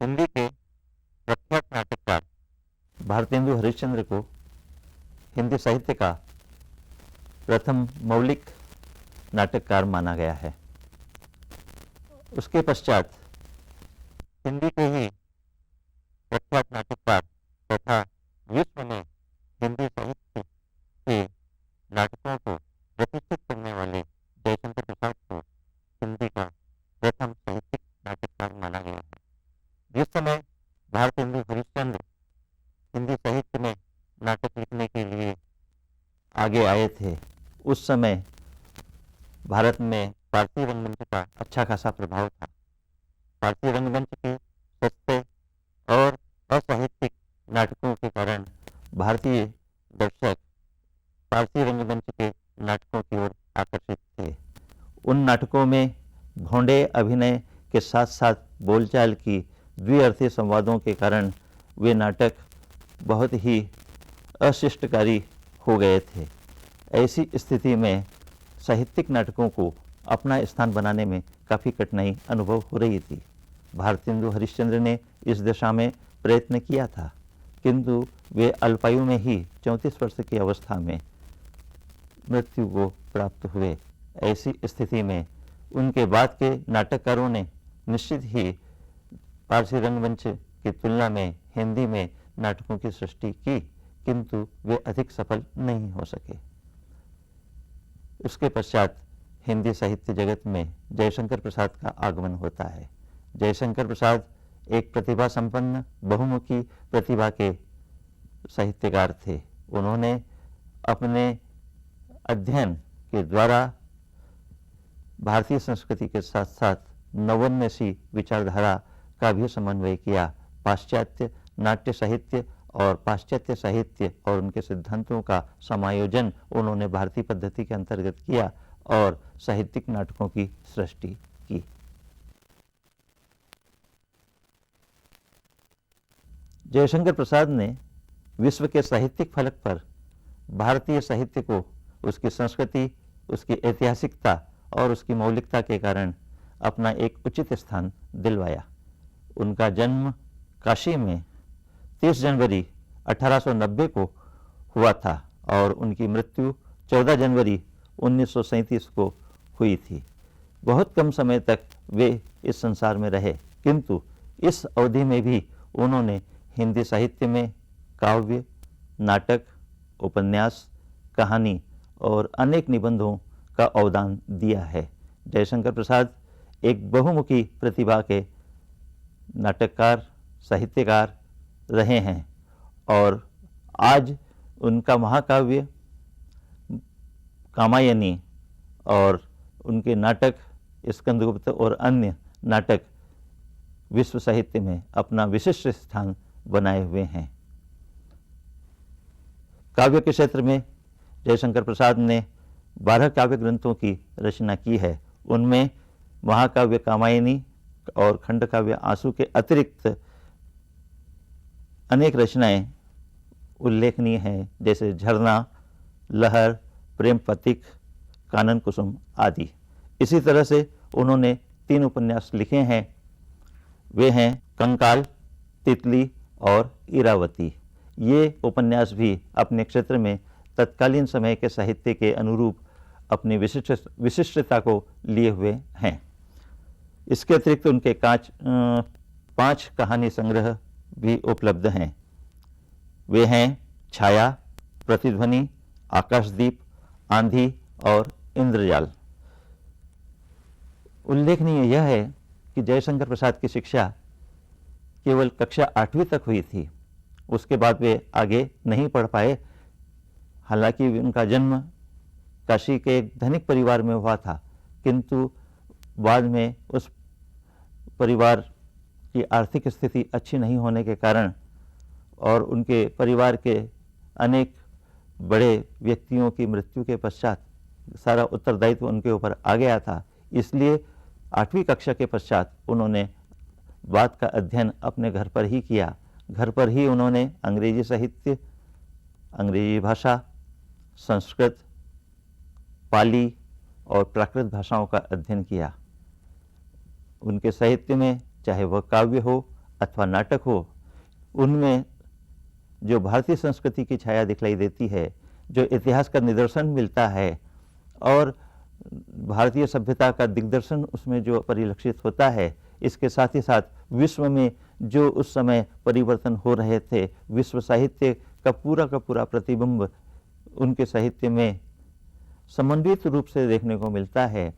हिंदी के प्रख्यात नाटककार भारतेंदु हरिश्चंद्र को हिंदी साहित्य का प्रथम मौलिक नाटककार माना गया है। उसके पश्चात हिंदी के ही प्रख्यात नाटककार तथा विश्व में हिंदी साहित्य के नाटकों को प्रतिष्ठित करने वाले जयशंकर प्रसाद को हिंदी का प्रथम साहित्यिक नाटककार माना गया है। जिस समय भारतेंदु हरिश्चंद्र हिंदी साहित्य में नाटक लिखने के लिए आगे आए थे, उस समय भारत में फारसी रंगमंच का अच्छा खासा प्रभाव था। फारसी रंगमंच के सस्ते और असाहित्यिक नाटकों के कारण भारतीय दर्शक फारसी रंगमंच के नाटकों की ओर आकर्षित थे। उन नाटकों में भोंडे अभिनय के साथ साथ बोलचाल की द्विअर्थी संवादों के कारण वे नाटक बहुत ही अशिष्टकारी हो गए थे। ऐसी स्थिति में साहित्यिक नाटकों को अपना स्थान बनाने में काफ़ी कठिनाई अनुभव हो रही थी। भारतेंदु हरिश्चंद्र ने इस दिशा में प्रयत्न किया था, किंतु वे अल्पायु में ही 34 वर्ष की अवस्था में मृत्यु को प्राप्त हुए। ऐसी स्थिति में उनके बाद के नाटककारों ने निश्चित ही फारसी रंगमंच की तुलना में हिंदी में नाटकों की सृष्टि की, किंतु वे अधिक सफल नहीं हो सके। उसके पश्चात हिंदी साहित्य जगत में जयशंकर प्रसाद का आगमन होता है। जयशंकर प्रसाद एक प्रतिभा संपन्न बहुमुखी प्रतिभा के साहित्यकार थे। उन्होंने अपने अध्ययन के द्वारा भारतीय संस्कृति के साथ साथ नवोन्मेषी विचारधारा का भी समन्वय किया। पाश्चात्य नाट्य साहित्य और पाश्चात्य साहित्य और उनके सिद्धांतों का समायोजन उन्होंने भारतीय पद्धति के अंतर्गत किया और साहित्यिक नाटकों की सृष्टि की। जयशंकर प्रसाद ने विश्व के साहित्यिक फलक पर भारतीय साहित्य को उसकी संस्कृति, उसकी ऐतिहासिकता और उसकी मौलिकता के कारण अपना एक उचित स्थान दिलवाया। उनका जन्म काशी में 30 जनवरी 1890 को हुआ था और उनकी मृत्यु 14 जनवरी 1937 को हुई थी। बहुत कम समय तक वे इस संसार में रहे, किंतु इस अवधि में भी उन्होंने हिंदी साहित्य में काव्य, नाटक, उपन्यास, कहानी और अनेक निबंधों का अवदान दिया है। जयशंकर प्रसाद एक बहुमुखी प्रतिभा के नाटककार, साहित्यकार रहे हैं और आज उनका महाकाव्य कामायनी और उनके नाटक स्कंदगुप्त और अन्य नाटक विश्व साहित्य में अपना विशिष्ट स्थान बनाए हुए हैं। काव्य के क्षेत्र में जयशंकर प्रसाद ने 12 काव्य ग्रंथों की रचना की है। उनमें महाकाव्य कामायनी और खंड काव्य आंसू के अतिरिक्त अनेक रचनाएं उल्लेखनीय हैं, जैसे झरना, लहर, प्रेम पथिक, कानन कुसुम आदि। इसी तरह से उन्होंने 3 उपन्यास लिखे हैं। वे हैं कंकाल, तितली और इरावती। ये उपन्यास भी अपने क्षेत्र में तत्कालीन समय के साहित्य के अनुरूप अपनी विशिष्टता को लिए हुए हैं। इसके अतिरिक्त उनके 5 कहानी संग्रह भी उपलब्ध हैं। वे हैं छाया, प्रतिध्वनि, आकाशदीप, आंधी और इंद्रजाल। उल्लेखनीय यह है कि जयशंकर प्रसाद की शिक्षा केवल कक्षा 8वीं तक हुई थी। उसके बाद वे आगे नहीं पढ़ पाए। हालांकि उनका जन्म काशी के एक धनिक परिवार में हुआ था, किंतु बाद में उस परिवार की आर्थिक स्थिति अच्छी नहीं होने के कारण और उनके परिवार के अनेक बड़े व्यक्तियों की मृत्यु के पश्चात सारा उत्तरदायित्व उनके ऊपर आ गया था। इसलिए 8वीं कक्षा के पश्चात उन्होंने बाद का अध्ययन अपने घर पर ही किया। घर पर ही उन्होंने अंग्रेजी साहित्य, अंग्रेजी भाषा, संस्कृत, पाली और प्राकृत भाषाओं का अध्ययन किया। उनके साहित्य में चाहे वह काव्य हो, अथवा नाटक हो, उनमें जो भारतीय संस्कृति की छाया दिखलाई देती है, जो इतिहास का निदर्शन मिलता है और भारतीय सभ्यता का दिग्दर्शन उसमें जो परिलक्षित होता है, इसके साथ ही साथ विश्व में जो उस समय परिवर्तन हो रहे थे, विश्व साहित्य का पूरा प्रतिबिंब उनके साहित्य में समन्वित रूप से देखने को मिलता है।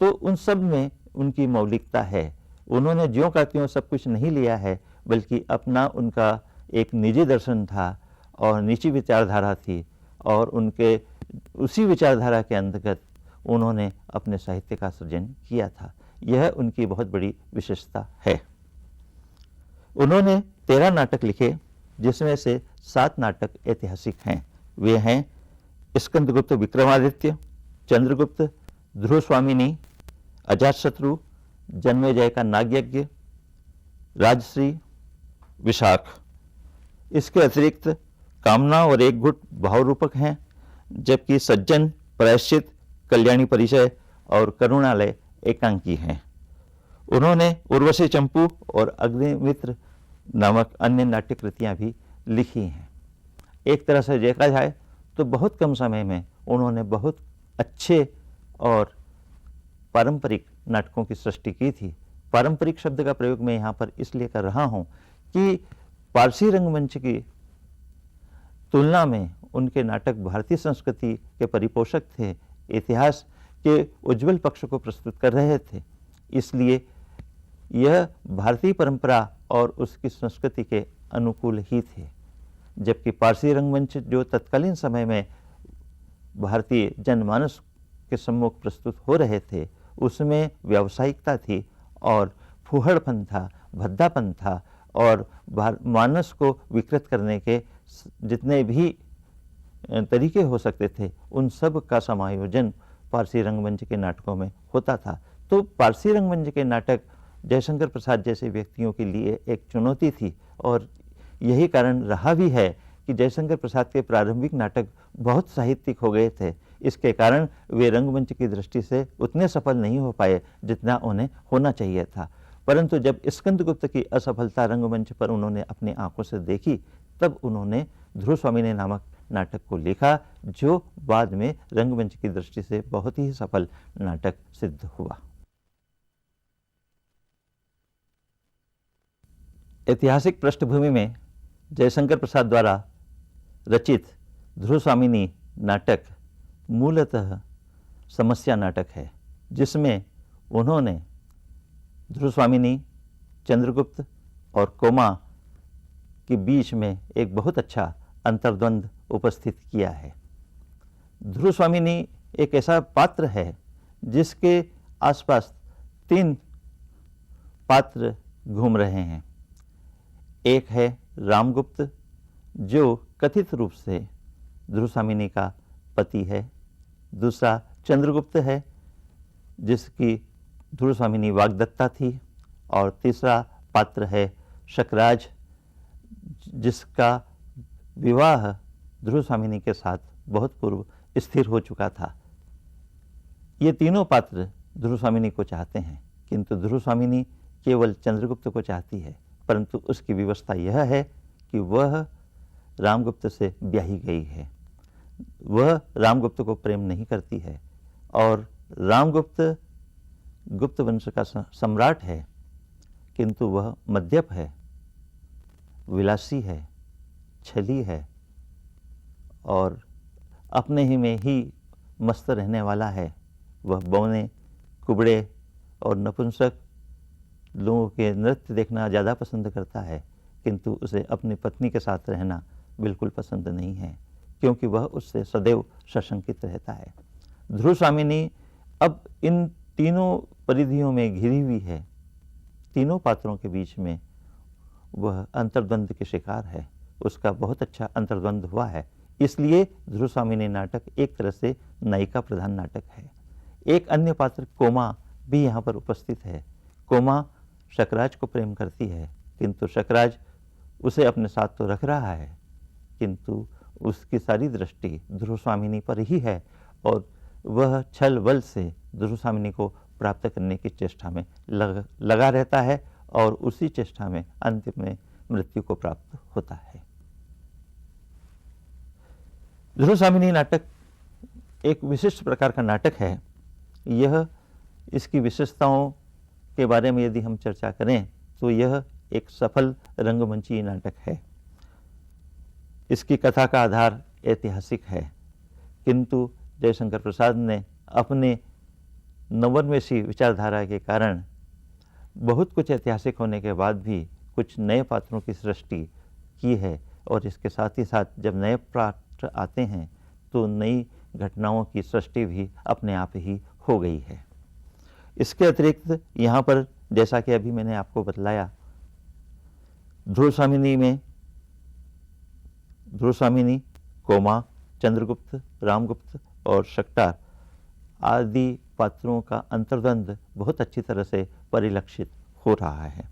तो उन सब में उनकी मौलिकता है। उन्होंने ज्यों का त्यों सब कुछ नहीं लिया है, बल्कि अपना उनका एक निजी दर्शन था और निजी विचारधारा थी, और उनके उसी विचारधारा के अंतर्गत उन्होंने अपने साहित्य का सृजन किया था। यह उनकी बहुत बड़ी विशेषता है। उन्होंने 13 नाटक लिखे, जिसमें से 7 नाटक ऐतिहासिक हैं। वे हैं स्कंदगुप्त विक्रमादित्य, चंद्रगुप्त, ध्रुव स्वामिनी, अजातशत्रु, जन्मेजय का नागयज्ञ, राजश्री, विशाख। इसके अतिरिक्त कामना और एक घुट भावरूपक हैं, जबकि सज्जन, प्रायश्चित, कल्याणी परिचय और करुणालय एकांकी हैं। उन्होंने उर्वशी चंपू और अग्निमित्र नामक अन्य नाट्य कृतियां भी लिखी हैं। एक तरह से देखा जाए तो बहुत कम समय में उन्होंने बहुत अच्छे और पारंपरिक नाटकों की सृष्टि की थी। पारंपरिक शब्द का प्रयोग मैं यहाँ पर इसलिए कर रहा हूँ कि पारसी रंगमंच की तुलना में उनके नाटक भारतीय संस्कृति के परिपोषक थे, इतिहास के उज्जवल पक्ष को प्रस्तुत कर रहे थे। इसलिए यह भारतीय परंपरा और उसकी संस्कृति के अनुकूल ही थे, जबकि पारसी रंगमंच जो तत्कालीन समय में भारतीय जनमानस के सम्मुख प्रस्तुत हो रहे थे, उसमें व्यावसायिकता थी और फूहड़पन था, भद्दापन था, और मानस को विकृत करने के जितने भी तरीके हो सकते थे, उन सब का समायोजन पारसी रंगमंच के नाटकों में होता था। तो पारसी रंगमंच के नाटक जयशंकर प्रसाद जैसे व्यक्तियों के लिए एक चुनौती थी, और यही कारण रहा भी है कि जयशंकर प्रसाद के प्रारंभिक नाटक बहुत साहित्यिक हो गए थे। इसके कारण वे रंगमंच की दृष्टि से उतने सफल नहीं हो पाए जितना उन्हें होना चाहिए था। परंतु जब स्कंदगुप्त की असफलता रंगमंच पर उन्होंने अपनी आंखों से देखी, तब उन्होंने ध्रुव स्वामिनी नामक नाटक को लिखा, जो बाद में रंगमंच की दृष्टि से बहुत ही सफल नाटक सिद्ध हुआ। ऐतिहासिक पृष्ठभूमि में जयशंकर प्रसाद द्वारा रचित ध्रुव स्वामिनी नाटक मूलतः समस्या नाटक है, जिसमें उन्होंने ध्रुव स्वामिनी, चंद्रगुप्त और कोमा के बीच में एक बहुत अच्छा अंतर्द्वंद उपस्थित किया है। ध्रुव स्वामिनी एक ऐसा पात्र है जिसके आसपास 3 पात्र घूम रहे हैं। एक है रामगुप्त, जो कथित रूप से ध्रुव स्वामिनी का पति है। दूसरा चंद्रगुप्त है, जिसकी ध्रुव स्वामिनी वाग्दत्ता थी। और तीसरा पात्र है शकराज, जिसका विवाह ध्रुव स्वामिनी के साथ बहुत पूर्व स्थिर हो चुका था। ये तीनों पात्र ध्रुव स्वामिनी को चाहते हैं, किंतु ध्रुव स्वामिनी केवल चंद्रगुप्त को चाहती है, परंतु उसकी व्यवस्था यह है कि वह रामगुप्त से ब्याही गई है। वह रामगुप्त को प्रेम नहीं करती है, और रामगुप्त गुप्त वंश का सम्राट है, किंतु वह मद्यप है, विलासी है, छली है, और अपने ही में ही मस्त रहने वाला है। वह बौने, कुबड़े और नपुंसक लोगों के नृत्य देखना ज़्यादा पसंद करता है, किंतु उसे अपनी पत्नी के साथ रहना बिल्कुल पसंद नहीं है, क्योंकि वह उससे सदैव सशंकित रहता है। ध्रुव स्वामिनी अब इन तीनों परिधियों में घिरी हुई है। तीनों पात्रों के बीच में वह अंतर्द्वंद के शिकार है। उसका बहुत अच्छा अंतर्द्वंद हुआ है। इसलिए ध्रुव स्वामिनी नाटक एक तरह से नायिका प्रधान नाटक है। एक अन्य पात्र कोमा भी यहाँ पर उपस्थित है। कोमा शकराज को प्रेम करती है, किंतु शकराज उसे अपने साथ तो रख रहा है, किंतु उसकी सारी दृष्टि ध्रुव स्वामिनी पर ही है, और वह छल बल से ध्रुव स्वामिनी को प्राप्त करने की चेष्टा में लगा रहता है और उसी चेष्टा में अंतिम में मृत्यु को प्राप्त होता है। ध्रुवसामिनी नाटक एक विशिष्ट प्रकार का नाटक है। यह इसकी विशेषताओं के बारे में यदि हम चर्चा करें तो यह एक सफल रंगमंची नाटक है। इसकी कथा का आधार ऐतिहासिक है, किंतु जयशंकर प्रसाद ने अपने नवोन्मेषी विचारधारा के कारण बहुत कुछ ऐतिहासिक होने के बाद भी कुछ नए पात्रों की सृष्टि की है, और इसके साथ ही साथ जब नए पात्र आते हैं तो नई घटनाओं की सृष्टि भी अपने आप ही हो गई है। इसके अतिरिक्त यहाँ पर जैसा कि अभी मैंने आपको बतलाया, ध्रुवसामिनी, कोमा, चंद्रगुप्त, रामगुप्त और शक्टार आदि पात्रों का अंतर्द्वंद बहुत अच्छी तरह से परिलक्षित हो रहा है।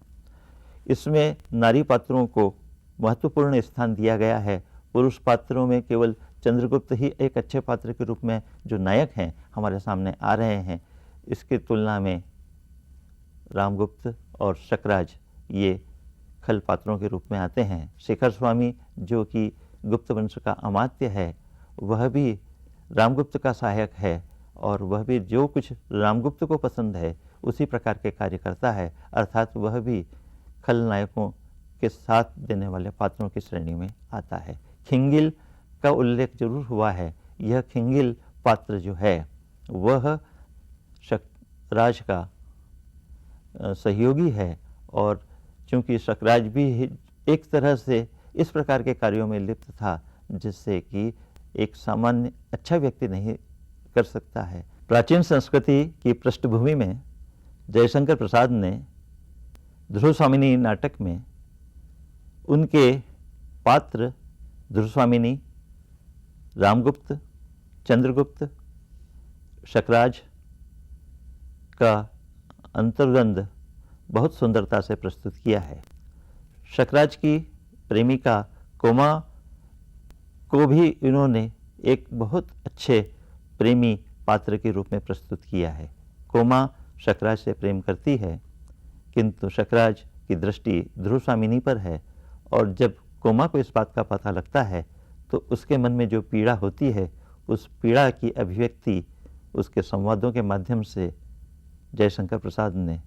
इसमें नारी पात्रों को महत्वपूर्ण स्थान दिया गया है। पुरुष पात्रों में केवल चंद्रगुप्त ही एक अच्छे पात्र के रूप में जो नायक हैं हमारे सामने आ रहे हैं। इसकी तुलना में रामगुप्त और शकराज ये खल पात्रों के रूप में आते हैं। शेखर स्वामी जो कि गुप्त वंश का अमात्य है, वह भी रामगुप्त का सहायक है, और वह भी जो कुछ रामगुप्त को पसंद है उसी प्रकार के कार्य करता है, अर्थात वह भी खल नायकों के साथ देने वाले पात्रों की श्रेणी में आता है। खिंगिल का उल्लेख जरूर हुआ है। यह खिंगिल पात्र जो है वह शकराज का सहयोगी है, और चूंकि शकराज भी एक तरह से इस प्रकार के कार्यों में लिप्त था जिससे कि एक सामान्य अच्छा व्यक्ति नहीं कर सकता है। प्राचीन संस्कृति की पृष्ठभूमि में जयशंकर प्रसाद ने ध्रुवसामिनी नाटक में उनके पात्र ध्रुवसामिनी, रामगुप्त, चंद्रगुप्त, शकराज का अंतर्द्वंद बहुत सुंदरता से प्रस्तुत किया है। शकराज की प्रेमिका कोमा को भी इन्होंने एक बहुत अच्छे प्रेमी पात्र के रूप में प्रस्तुत किया है। कोमा शकराज से प्रेम करती है, किंतु शकराज की दृष्टि ध्रुवसामिनी पर है, और जब कोमा को इस बात का पता लगता है तो उसके मन में जो पीड़ा होती है उस पीड़ा की अभिव्यक्ति उसके संवादों के माध्यम से जयशंकर प्रसाद ने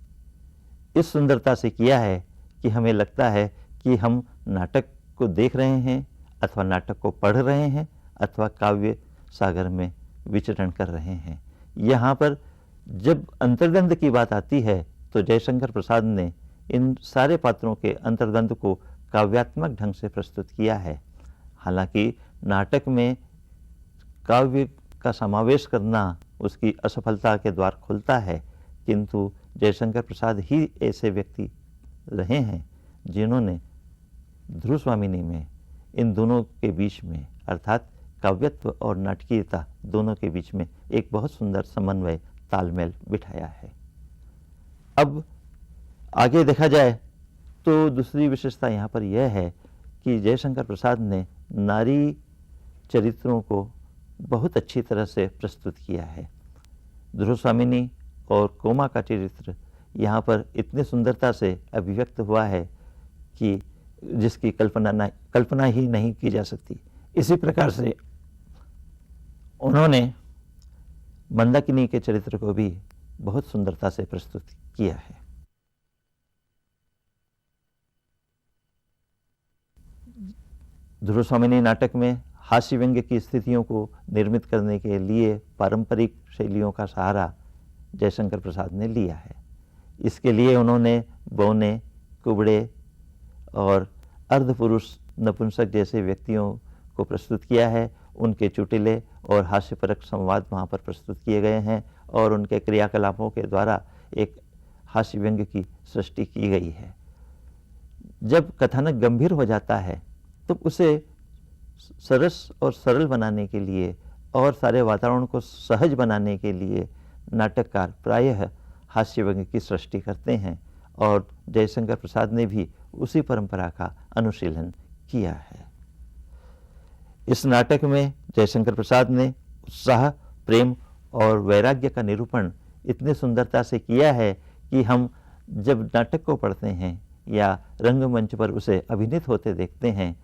इस सुंदरता से किया है कि हमें लगता है कि हम नाटक को देख रहे हैं अथवा नाटक को पढ़ रहे हैं अथवा काव्य सागर में विचरण कर रहे हैं। यहाँ पर जब अंतर्द्वंद की बात आती है तो जयशंकर प्रसाद ने इन सारे पात्रों के अंतर्द्वंद को काव्यात्मक ढंग से प्रस्तुत किया है। हालांकि नाटक में काव्य का समावेश करना उसकी असफलता के द्वार खोलता है, किंतु जयशंकर प्रसाद ही ऐसे व्यक्ति रहे हैं जिन्होंने ध्रुवसामिनी में इन दोनों के बीच में अर्थात काव्यत्व और नाटकीयता दोनों के बीच में एक बहुत सुंदर समन्वय तालमेल बिठाया है। अब आगे देखा जाए तो दूसरी विशेषता यहाँ पर यह है कि जयशंकर प्रसाद ने नारी चरित्रों को बहुत अच्छी तरह से प्रस्तुत किया है। ध्रुवसामिनी और कोमा का चरित्र यहाँ पर इतनी सुंदरता से अभिव्यक्त हुआ है कि जिसकी कल्पना ही नहीं की जा सकती। इसी प्रकार से उन्होंने मंदाकिनी के चरित्र को भी बहुत सुंदरता से प्रस्तुत किया है। ध्रुवसामिनी नाटक में हास्य व्यंग्य की स्थितियों को निर्मित करने के लिए पारंपरिक शैलियों का सहारा जयशंकर प्रसाद ने लिया है। इसके लिए उन्होंने बौने, कुबड़े और अर्धपुरुष नपुंसक जैसे व्यक्तियों को प्रस्तुत किया है। उनके चुटिले और हास्यपरक संवाद वहाँ पर प्रस्तुत किए गए हैं और उनके क्रियाकलापों के द्वारा एक हास्य व्यंग्य की सृष्टि की गई है। जब कथानक गंभीर हो जाता है तो उसे सरस और सरल बनाने के लिए और सारे वातावरण को सहज बनाने के लिए नाटककार प्रायः हास्य व्यंग्य की सृष्टि करते हैं, और जयशंकर प्रसाद ने भी उसी परंपरा का अनुशीलन किया है। इस नाटक में जयशंकर प्रसाद ने उत्साह, प्रेम और वैराग्य का निरूपण इतनी सुंदरता से किया है कि हम जब नाटक को पढ़ते हैं या रंगमंच पर उसे अभिनीत होते देखते हैं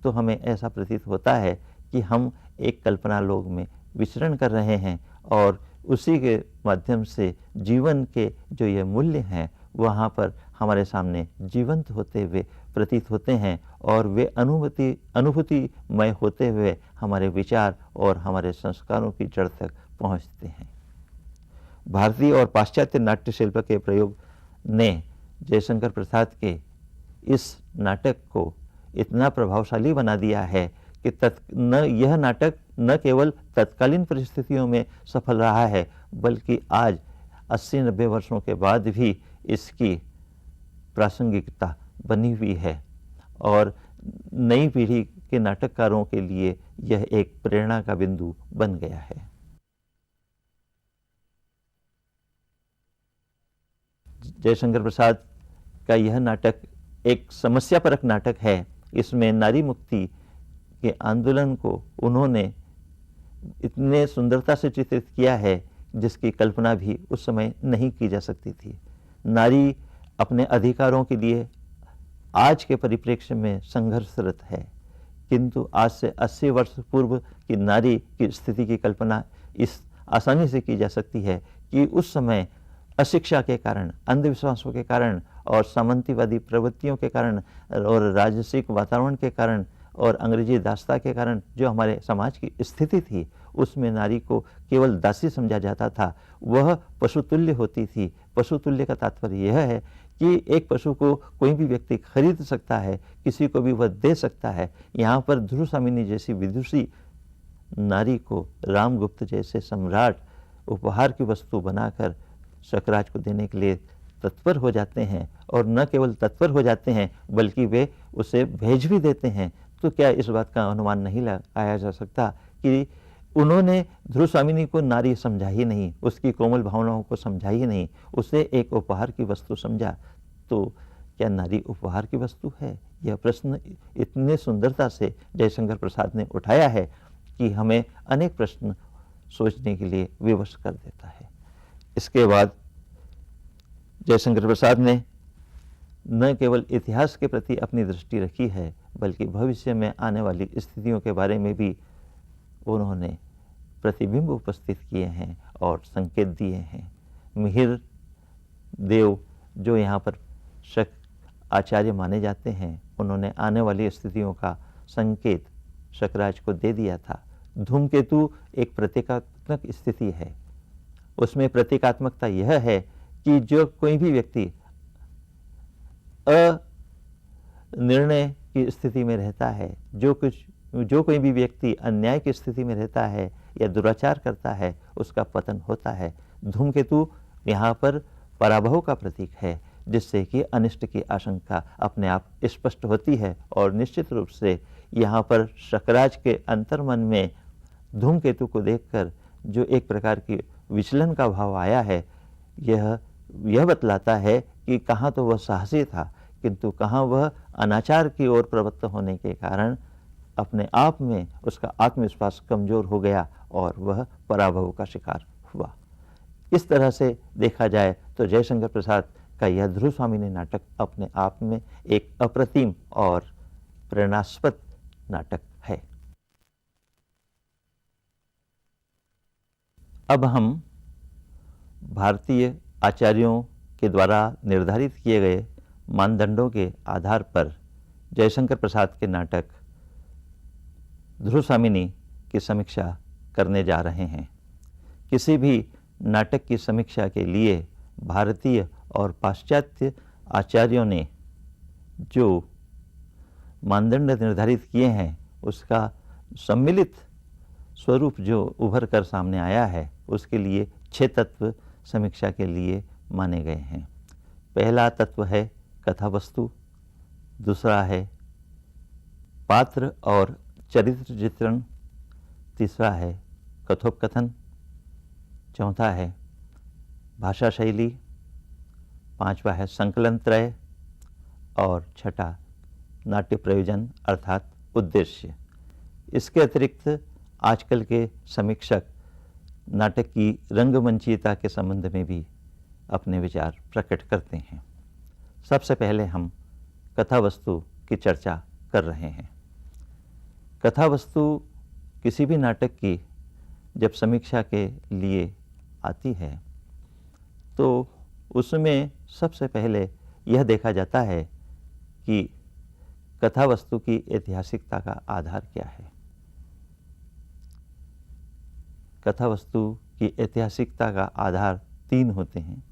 तो हमें ऐसा प्रतीत होता है कि हम एक कल्पना लोक में विचरण कर रहे हैं और उसी के माध्यम से जीवन के जो ये मूल्य हैं वहाँ पर हमारे सामने जीवंत होते हुए प्रतीत होते हैं और वे अनुभूतिमय होते हुए हमारे विचार और हमारे संस्कारों की जड़ तक पहुँचते हैं। भारतीय और पाश्चात्य नाट्य शिल्प के प्रयोग ने जयशंकर प्रसाद के इस नाटक को इतना प्रभावशाली बना दिया है कि यह नाटक न केवल तत्कालीन परिस्थितियों में सफल रहा है बल्कि आज 80-90 वर्षों के बाद भी इसकी प्रासंगिकता बनी हुई है और नई पीढ़ी के नाटककारों के लिए यह एक प्रेरणा का बिंदु बन गया है। जयशंकर प्रसाद का यह नाटक एक समस्यापरक नाटक है। इसमें नारी मुक्ति के आंदोलन को उन्होंने इतने सुंदरता से चित्रित किया है जिसकी कल्पना भी उस समय नहीं की जा सकती थी। नारी अपने अधिकारों के लिए आज के परिप्रेक्ष्य में संघर्षरत है, किंतु आज से 80 वर्ष पूर्व की नारी की स्थिति की कल्पना इस आसानी से की जा सकती है कि उस समय अशिक्षा के कारण, अंधविश्वासों के कारण और सामंतीवादी प्रवृत्तियों के कारण और राजसिक वातावरण के कारण और अंग्रेजी दासता के कारण जो हमारे समाज की स्थिति थी उसमें नारी को केवल दासी समझा जाता था, वह पशुतुल्य होती थी। पशुतुल्य का तात्पर्य यह है कि एक पशु को कोई भी व्यक्ति खरीद सकता है, किसी को भी वह दे सकता है। यहाँ पर ध्रुवसामिनी जैसी विदुषी नारी को रामगुप्त जैसे सम्राट उपहार की वस्तु बनाकर शकराज को देने के लिए तत्पर हो जाते हैं और न केवल तत्पर हो जाते हैं बल्कि वे उसे भेज भी देते हैं। तो क्या इस बात का अनुमान नहीं लगाया जा सकता कि उन्होंने ध्रुवसामिनी को नारी समझा ही नहीं, उसकी कोमल भावनाओं को समझा ही नहीं, उसे एक उपहार की वस्तु समझा। तो क्या नारी उपहार की वस्तु है? यह प्रश्न इतने सुंदरता से जयशंकर प्रसाद ने उठाया है कि हमें अनेक प्रश्न सोचने के लिए विवश कर देता है। इसके बाद जयशंकर प्रसाद ने न केवल इतिहास के प्रति अपनी दृष्टि रखी है बल्कि भविष्य में आने वाली स्थितियों के बारे में भी उन्होंने प्रतिबिंब उपस्थित किए हैं और संकेत दिए हैं। मिहिर देव जो यहाँ पर आचार्य माने जाते हैं, उन्होंने आने वाली स्थितियों का संकेत शकराज को दे दिया था। धूमकेतु एक प्रतीकात्मक स्थिति है। उसमें प्रतीकात्मकता यह है कि जो कोई भी व्यक्ति अनिर्णय की स्थिति में रहता है, जो कोई भी व्यक्ति अन्याय की स्थिति में रहता है या दुराचार करता है, उसका पतन होता है। धूमकेतु यहाँ पर पराभव का प्रतीक है, जिससे कि अनिष्ट की आशंका अपने आप स्पष्ट होती है और निश्चित रूप से यहाँ पर शकराज के अंतर्मन में धूमकेतु को देखकर जो एक प्रकार की विचलन का भाव आया है, यह बतलाता है कि कहाँ तो वह साहसी था किंतु कहाँ वह अनाचार की ओर प्रवृत्त होने के कारण अपने आप में उसका आत्मविश्वास कमजोर हो गया और वह पराभव का शिकार हुआ। इस तरह से देखा जाए तो जयशंकर प्रसाद का यह ध्रुवसामिनी नाटक अपने आप में एक अप्रतिम और प्रेरणास्पद नाटक है। अब हम भारतीय आचार्यों के द्वारा निर्धारित किए गए मानदंडों के आधार पर जयशंकर प्रसाद के नाटक ध्रुवसामिनी की समीक्षा करने जा रहे हैं। किसी भी नाटक की समीक्षा के लिए भारतीय और पाश्चात्य आचार्यों ने जो मानदंड निर्धारित किए हैं उसका सम्मिलित स्वरूप जो उभर कर सामने आया है, उसके लिए 6 तत्व समीक्षा के लिए माने गए हैं। पहला तत्व है कथा वस्तु, दूसरा है पात्र और चरित्र चित्रण, तीसरा है कथोपकथन, चौथा है भाषा शैली, पांचवा है संकलन त्रय और छठा नाट्य प्रयोजन अर्थात उद्देश्य। इसके अतिरिक्त आजकल के समीक्षक नाटक की रंगमंचीयता के संबंध में भी अपने विचार प्रकट करते हैं। सबसे पहले हम कथा वस्तु की चर्चा कर रहे हैं। कथा वस्तु किसी भी नाटक की जब समीक्षा के लिए आती है तो उसमें सबसे पहले यह देखा जाता है कि कथा वस्तु की ऐतिहासिकता का आधार क्या है। कथा वस्तु की ऐतिहासिकता का आधार 3 होते हैं: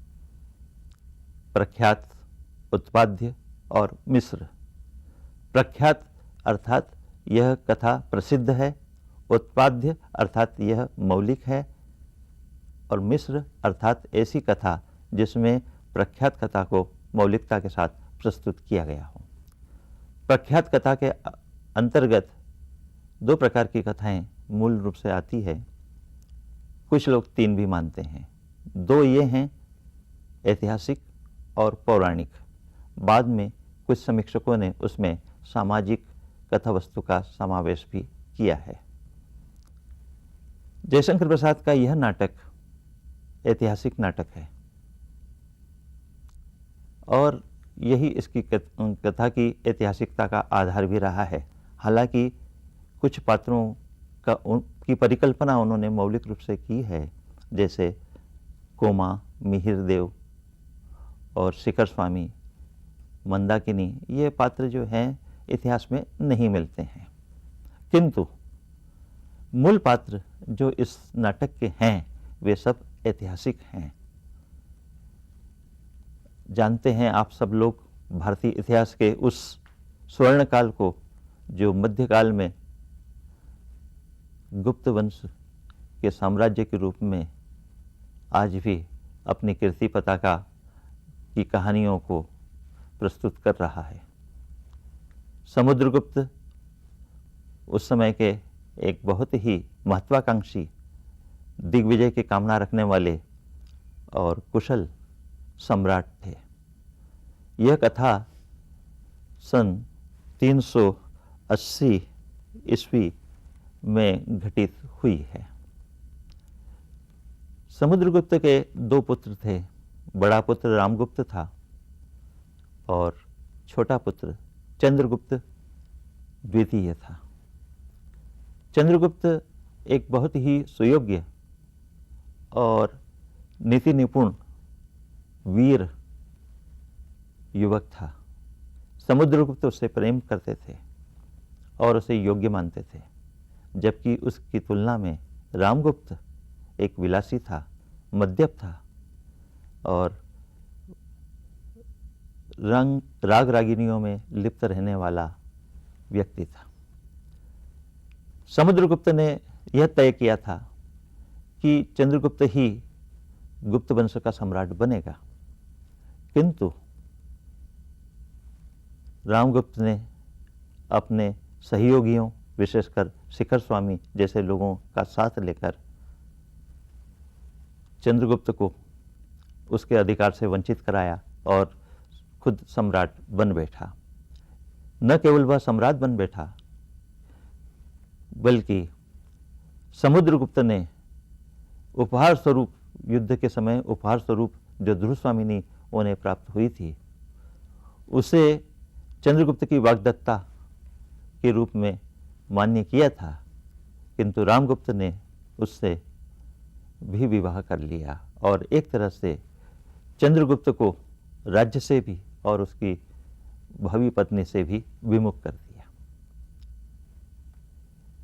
प्रख्यात, उत्पाद्य और मिश्र। प्रख्यात अर्थात यह कथा प्रसिद्ध है, उत्पाद्य अर्थात यह मौलिक है, और मिश्र अर्थात ऐसी कथा जिसमें प्रख्यात कथा को मौलिकता के साथ प्रस्तुत किया गया हो। प्रख्यात कथा के अंतर्गत 2 प्रकार की कथाएं मूल रूप से आती है। कुछ लोग 3 भी मानते हैं। 2 ये हैं, ऐतिहासिक और पौराणिक। बाद में कुछ समीक्षकों ने उसमें सामाजिक कथा वस्तु का समावेश भी किया है। जयशंकर प्रसाद का यह नाटक ऐतिहासिक नाटक है और यही इसकी कथा की ऐतिहासिकता का आधार भी रहा है। हालांकि कुछ पात्रों की परिकल्पना उन्होंने मौलिक रूप से की है, जैसे कोमा, मिहिर देव और शिखर स्वामी, मंदाकिनी। ये पात्र जो हैं इतिहास में नहीं मिलते हैं, किंतु मूल पात्र जो इस नाटक के हैं वे सब ऐतिहासिक हैं। जानते हैं आप सब लोग भारतीय इतिहास के उस स्वर्ण काल को जो मध्यकाल में गुप्त वंश के साम्राज्य के रूप में आज भी अपनी कीर्ति पताका की कहानियों को प्रस्तुत कर रहा है। समुद्रगुप्त उस समय के एक बहुत ही महत्वाकांक्षी, दिग्विजय की कामना रखने वाले और कुशल सम्राट थे। यह कथा सन 380 ईस्वी में घटित हुई है। समुद्रगुप्त के 2 पुत्र थे। बड़ा पुत्र रामगुप्त था और छोटा पुत्र चंद्रगुप्त द्वितीय था। चंद्रगुप्त एक बहुत ही सुयोग्य और नीति निपुण वीर युवक था। समुद्रगुप्त उससे प्रेम करते थे और उसे योग्य मानते थे, जबकि उसकी तुलना में रामगुप्त एक विलासी था, मद्यप था और राग रागिनियों में लिप्त रहने वाला व्यक्ति था। समुद्रगुप्त ने यह तय किया था कि चंद्रगुप्त ही गुप्त वंश का सम्राट बनेगा, किंतु रामगुप्त ने अपने सहयोगियों, विशेषकर शिखर स्वामी जैसे लोगों का साथ लेकर चंद्रगुप्त को उसके अधिकार से वंचित कराया और खुद सम्राट बन बैठा। न केवल वह सम्राट बन बैठा, बल्कि समुद्रगुप्त ने उपहार स्वरूप, युद्ध के समय उपहार स्वरूप जो ध्रुवस्वामिनी उन्हें प्राप्त हुई थी, उसे चंद्रगुप्त की वाग्दत्ता के रूप में मान्य किया था, किंतु रामगुप्त ने उससे भी विवाह कर लिया और एक तरह से चंद्रगुप्त को राज्य से भी और उसकी भावी पत्नी से भी विमुख कर दिया।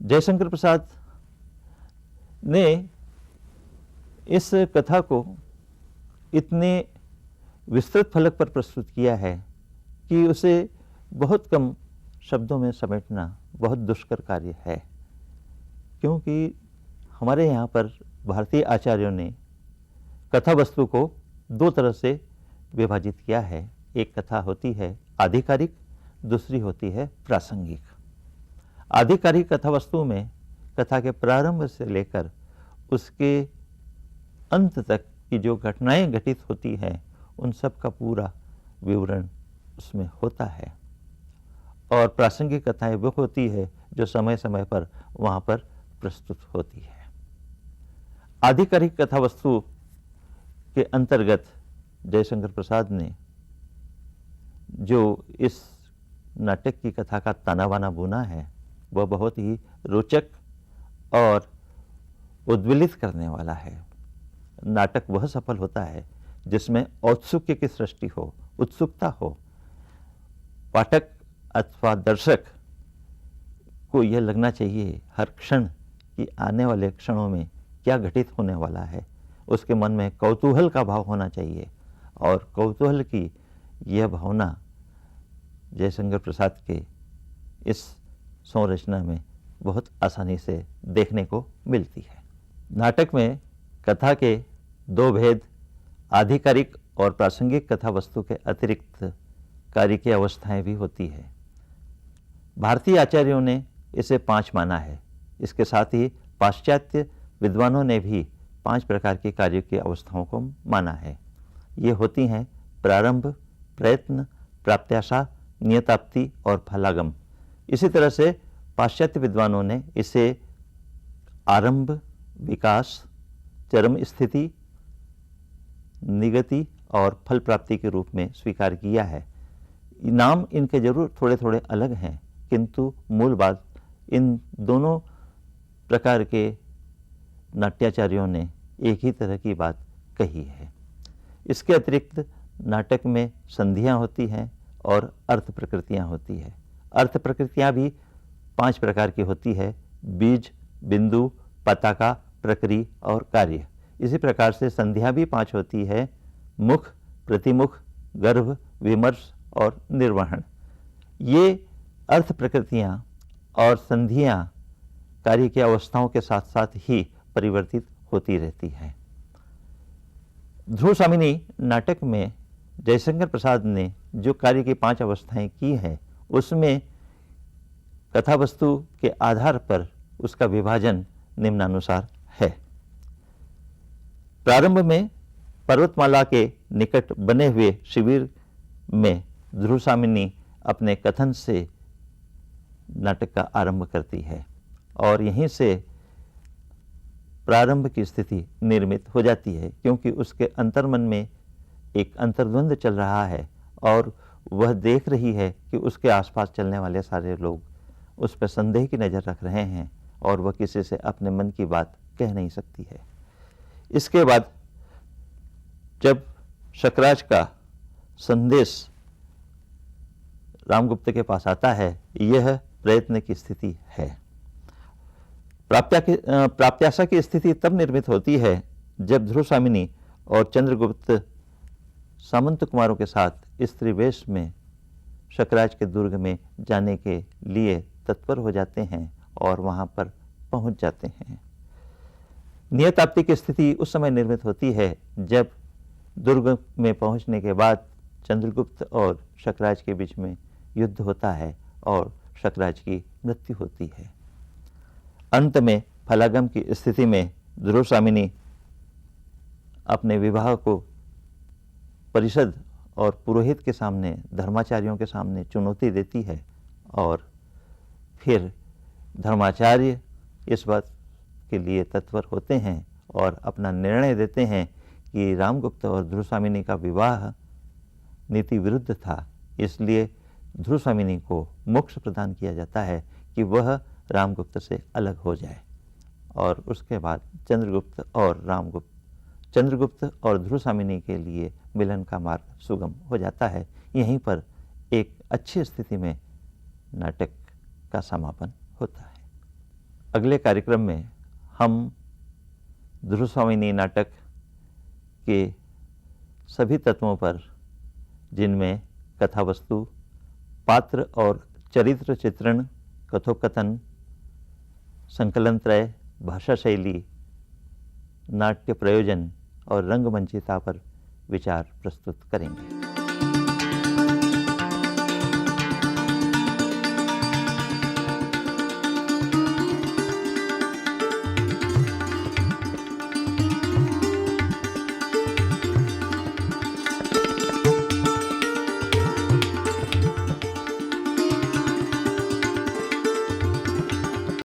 जयशंकर प्रसाद ने इस कथा को इतने विस्तृत फलक पर प्रस्तुत किया है कि उसे बहुत कम शब्दों में समेटना बहुत दुष्कर कार्य है, क्योंकि हमारे यहाँ पर भारतीय आचार्यों ने कथा वस्तु को 2 तरह से विभाजित किया है। एक कथा होती है आधिकारिक, दूसरी होती है प्रासंगिक। आधिकारिक कथा वस्तु में कथा के प्रारंभ से लेकर उसके अंत तक की जो घटनाएं घटित होती हैं उन सब का पूरा विवरण उसमें होता है, और प्रासंगिक कथाएं वो होती है जो समय समय पर वहाँ पर प्रस्तुत होती है। आधिकारिक कथा वस्तु के अंतर्गत जयशंकर प्रसाद ने जो इस नाटक की कथा का ताना बाना बुना है वह बहुत ही रोचक और उद्वेलित करने वाला है। नाटक वह सफल होता है जिसमें औत्सुक्य की सृष्टि हो, उत्सुकता हो। पाठक अथवा दर्शक को यह लगना चाहिए हर क्षण कि आने वाले क्षणों में क्या घटित होने वाला है। उसके मन में कौतूहल का भाव होना चाहिए और कौतूहल की यह भावना जयशंकर प्रसाद के इस संरचना में बहुत आसानी से देखने को मिलती है। नाटक में कथा के दो भेद, आधिकारिक और प्रासंगिक कथा वस्तु के अतिरिक्त कार्य की अवस्थाएं भी होती है। भारतीय आचार्यों ने इसे 5 माना है। इसके साथ ही पाश्चात्य विद्वानों ने भी 5 प्रकार के कार्यों की अवस्थाओं को माना है। ये होती हैं प्रारंभ, प्रयत्न, प्राप्त्याशा, नियताप्ति और फलागम। इसी तरह से पाश्चात्य विद्वानों ने इसे आरंभ, विकास, चरम स्थिति, निगति और फल प्राप्ति के रूप में स्वीकार किया है। नाम इनके जरूर थोड़े थोड़े अलग हैं, किंतु मूल बात इन दोनों प्रकार के नाट्याचार्यों ने एक ही तरह की बात कही है। इसके अतिरिक्त नाटक में संधियां होती हैं और अर्थ प्रकृतियां होती है। अर्थ प्रकृतियां भी 5 प्रकार की होती है: बीज, बिंदु, पताका, प्रक्रिया और कार्य। इसी प्रकार से संध्या भी 5 होती है: मुख, प्रतिमुख, गर्भ, विमर्श और निर्वहन। ये अर्थ प्रकृतियां और संधियां कार्य की अवस्थाओं के साथ साथ ही परिवर्तित होती रहती हैं। ध्रुवसामिनी नाटक में जयशंकर प्रसाद ने जो कार्य की 5 अवस्थाएं की हैं उसमें कथा वस्तु के आधार पर उसका विभाजन निम्नानुसार है। प्रारंभ में पर्वतमाला के निकट बने हुए शिविर में ध्रुवसामिनी अपने कथन से नाटक का आरंभ करती है और यहीं से प्रारंभ की स्थिति निर्मित हो जाती है, क्योंकि उसके अंतर्मन में एक अंतर्द्वंद चल रहा है और वह देख रही है कि उसके आसपास चलने वाले सारे लोग उस पर संदेह की नज़र रख रहे हैं और वह किसी से अपने मन की बात कह नहीं सकती है। इसके बाद जब शकराज का संदेश रामगुप्त के पास आता है, यह प्रयत्न की स्थिति है। प्राप्त्याशा की स्थिति तब निर्मित होती है जब ध्रुवसामिनी और चंद्रगुप्त सामंत कुमारों के साथ स्त्री वेश में शकराज के दुर्ग में जाने के लिए तत्पर हो जाते हैं और वहां पर पहुंच जाते हैं। नियताप्ति की स्थिति उस समय निर्मित होती है जब दुर्ग में पहुंचने के बाद चंद्रगुप्त और शकराज के बीच में युद्ध होता है और शकराज की मृत्यु होती है। अंत में फलागम की स्थिति में ध्रुवसामिनी अपने विवाह को परिषद और पुरोहित के सामने, धर्माचार्यों के सामने चुनौती देती है और फिर धर्माचार्य इस बात के लिए तत्पर होते हैं और अपना निर्णय देते हैं कि रामगुप्त और ध्रुवसामिनी का विवाह नीति विरुद्ध था, इसलिए ध्रुवसामिनी को मोक्ष प्रदान किया जाता है कि वह रामगुप्त से अलग हो जाए। और उसके बाद चंद्रगुप्त और ध्रुवसामिनी के लिए मिलन का मार्ग सुगम हो जाता है। यहीं पर एक अच्छी स्थिति में नाटक का समापन होता है। अगले कार्यक्रम में हम ध्रुवसामिनी नाटक के सभी तत्वों पर, जिनमें कथा वस्तु, पात्र और चरित्र चित्रण, कथोकथन, संकलन त्रय, भाषा शैली, नाट्य प्रयोजन और रंगमंचिता पर विचार प्रस्तुत करेंगे।